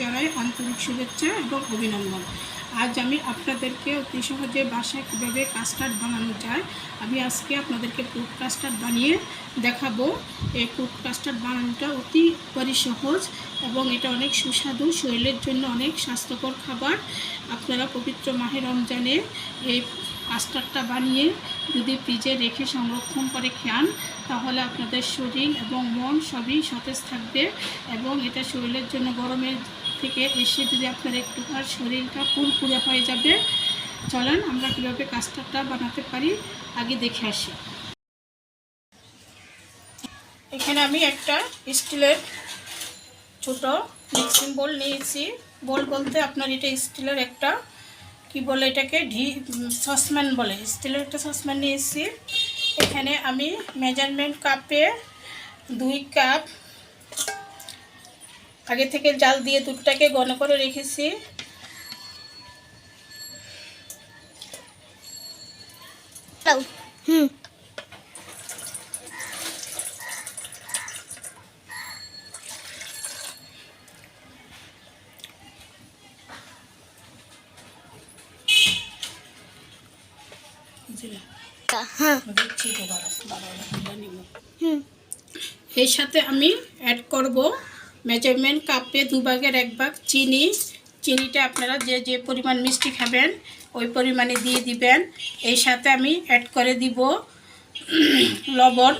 জানাই আন্তরিক শুভেচ্ছা এবং অভিনন্দন। আজ আমি আপনাদেরকে অতি সহজে বাসায় কীভাবে কাস্টার্ড বানানো যায় আমি আজকে আপনাদেরকে ফ্রুট কাস্টার্ড বানিয়ে দেখাবো। এই ফ্রুট কাস্টার্ড বানানোটা অতিপরি সহজ এবং এটা অনেক সুস্বাদু, শরীরের জন্য অনেক স্বাস্থ্যকর খাবার। আপনারা পবিত্র মাহে রমজানে এই কাস্টার্ডটা বানিয়ে যদি ফ্রিজে রেখে সংরক্ষণ করে খান তাহলে আপনাদের শরীর এবং মন সবই সতেজ থাকবে এবং এটা শরীরের জন্য গরমের থেকে এসে যদি আপনার একটু শরীরটা ফুরফুরে হয়ে যাবে। চলেন আমরা কীভাবে কাস্টার্ডটা বানাতে পারি আগে দেখে আসি। এখানে আমি একটা স্টিলের ছোট মিক্সিং বোল নিয়েছি। বোল বলতে আপনার এটা স্টিলের একটা কি বলে এটাকে সসপ্যান বলে, স্টিলের একটা সসপ্যান নিয়েছি। এখানে আমি মেজারমেন্ট কাপে 2 কাপ আগে থেকে জাল দিয়ে দুধটাকে ঘন করে রেখেছি। এর সাথে আমি অ্যাড করব মেজারমেন্ট কাপে 2 ভাগের 1 ভাগ চিনি। চিনিটা আপনারা যে যে পরিমাণ মিষ্টি খাবেন ওই পরিমাণে দিয়ে দিবেন। এর সাথে আমি অ্যাড করে দিব লবণ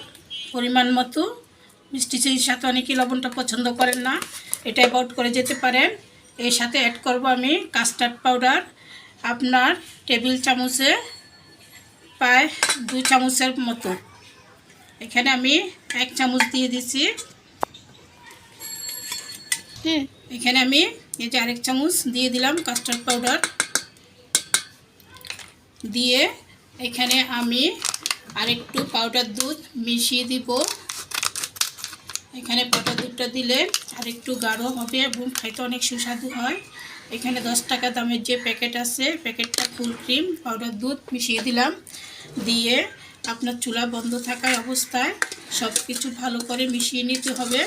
পরিমাণ মতো। মিষ্টি চিনির সাথে অনেকেই লবণটা পছন্দ করেন না, এটা অ্যাভয়েড করে যেতে পারেন। এর সাথে অ্যাড করব আমি কাস্টার্ড পাউডার, আপনার টেবিল চামচে প্রায় 2 চামচের মতো। এখানে আমি 1 চামচ দিয়ে দিচ্ছি। এখানে আমি এই যে আরেক চামচ দিয়ে দিলাম কাস্টার্ড পাউডার দিয়ে এখানে আমি আরেকটু পাউডার দুধ মিশিয়ে দিব। এখানে পাউডার দুধটা দিলে আরেকটু গাঢ় হবে এবং খাইতে অনেক সুস্বাদু হয়। এখানে 10 টাকা দামের যে প্যাকেট আছে প্যাকেটটা ফুল ক্রিম পাউডার দুধ মিশিয়ে দিলাম। দিয়ে আপনার চুলা বন্ধ থাকা অবস্থায় সব কিছু ভালো করে মিশিয়ে নিতে হবে।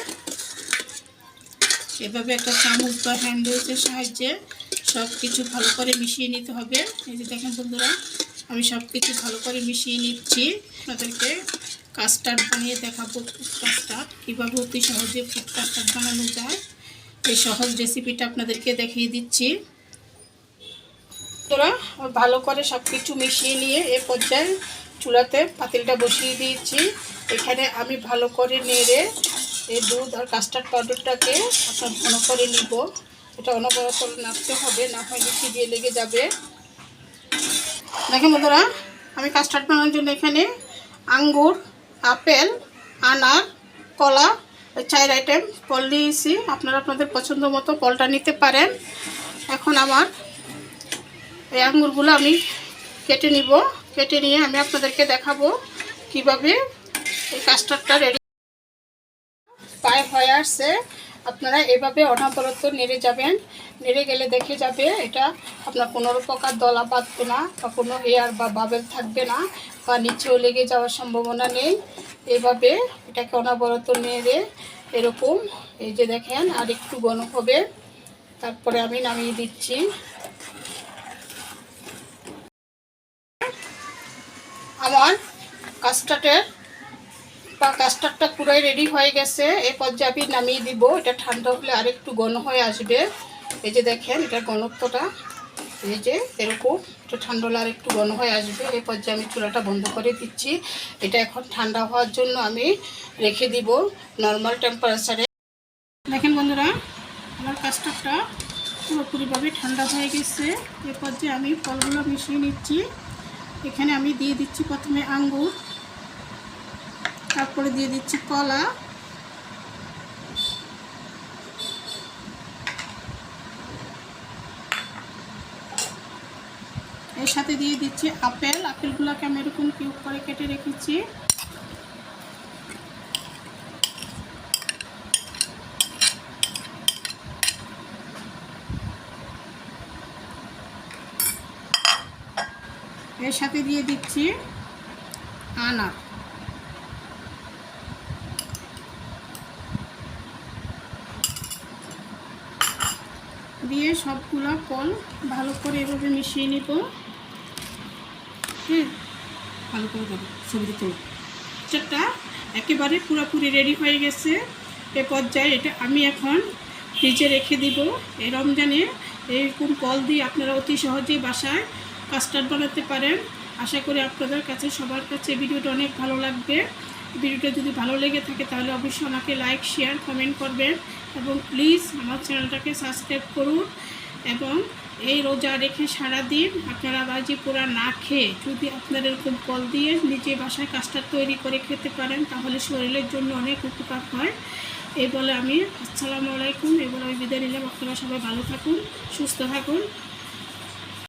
এভাবে একটা চামচ বা হ্যান্ড উইচের সাহায্যে সব কিছু ভালো করে মিশিয়ে নিতে হবে। এই যে দেখেন বন্ধুরা, আমি সব কিছু ভালো করে মিশিয়ে নিচ্ছি। আপনাদেরকে কাস্টার্ড বানিয়ে দেখাবো। ফ্রুট কাস্টার্ড কীভাবে অতি সহজে ফ্রুট কাস্টার্ড বানানো যায় এই সহজ রেসিপিটা আপনাদেরকে দেখিয়ে দিচ্ছি। তোরা ভালো করে সব কিছু মিশিয়ে নিয়ে এ পর্যায়ে চুলাতে পাতিলটা বসিয়ে দিয়েছি। এখানে আমি ভালো করে নেড়ে এই দুধ আর কাস্টার্ড পাউডারটাকে আপনার ঘন করে নিব। এটা অনবরত নাড়তে হবে, না হয় নিচে দিয়ে লেগে যাবে। দেখেন বন্ধুরা, আমি কাস্টার্ড বানানোর জন্য এখানে আঙ্গুর, আপেল, আনার, কলা 4 আইটেম ফল নিয়েছি। আপনারা আপনাদের পছন্দ মতো ফলটা নিতে পারেন। এখন আমার এই আঙ্গুরগুলো আমি কেটে নিব। কেটে নিয়ে আমি আপনাদেরকে দেখাবো কিভাবে এই কাস্টার্ডটা রেডি প্রায় হয়ে আসছে। আপনারা এভাবে অনবরত নেড়ে যাবেন। নেড়ে গেলে দেখে যাবে এটা আপনার কোনো প্রকার দলা বাঁধবে না বা কোনো এয়ার বা বাবেল থাকবে না বা নিচেও লেগে যাওয়ার সম্ভাবনা নেই। এভাবে এটাকে অনবরত নেড়ে এরকম এই যে দেখেন আর একটু ঘন হবে, তারপরে আমি নামিয়ে দিচ্ছি। আমার কাস্টার্ডটা পুরাই রেডি হয়ে গেছে। এই পর্যায়ে আমি নামিয়ে দিব। এটা ঠান্ডা হলে আর একটু ঘন হয়ে আসবে। এই যে দেখেন এটার ঘনত্বটা এই যে এরকম, এটা ঠান্ডা হলে আর একটু ঘন হয়ে আসবে। এই পর্যায়ে আমি চুলাটা বন্ধ করে দিচ্ছি। এটা এখন ঠান্ডা হওয়ার জন্য আমি রেখে দিব নর্মাল টেম্পারেচারে। দেখেন বন্ধুরা, আমার কাস্টার্ডটা পুরোপুরিভাবে ঠান্ডা হয়ে গেছে। এই পর্যায়ে আমি ফলগুলো মিশিয়ে নিচ্ছি। এখানে আমি দিয়ে দিচ্ছি প্রথমে আঙ্গুর, তারপরে দিয়ে দিচ্ছি কলা, এর সাথে দিয়ে দিচ্ছি আপেল। আপেলগুলোকে আমি এরকম কিউব করে কেটে রেখেছি। এর সাথে দিয়ে দিচ্ছি আনার। দিয়ে সবগুলা ফল ভালো করে এভাবে মিশিয়ে নিব। ভালো করে দেবো ছবিতে তোলো। চারটা একেবারে পুরোপুরি রেডি হয়ে গেছে। এ পর্যায়ে এটা আমি এখন ফ্রিজে রেখে দিব। এই রমজানে এরকম ফল দিয়ে আপনারা অতি সহজেই বাসায় কাস্টার্ড বানাতে পারেন। আশা করি আপনাদের কাছে সবার কাছে ভিডিওটা অনেক ভালো লাগবে। ভিডিওটা যদি ভালো লেগে থাকে তাহলে অবশ্যই আমাকে লাইক, শেয়ার, কমেন্ট করবেন এবং প্লিজ আমার চ্যানেলটাকে সাবস্ক্রাইব করুন। এবং এই রোজা রেখে সারাদিন আপনারা বাজি পোড়া না খেয়ে যদি আপনারা এরকম ফল দিয়ে নিজে বাসায় কাস্টার্ড তৈরি করে খেতে পারেন তাহলে শরীরের জন্য অনেক উপকার হয়। এই বলে আমি আসসালামু আলাইকুম, এই বলে আমি বিদায় নিলাম। আপনারা সবাই ভালো থাকুন, সুস্থ থাকুন।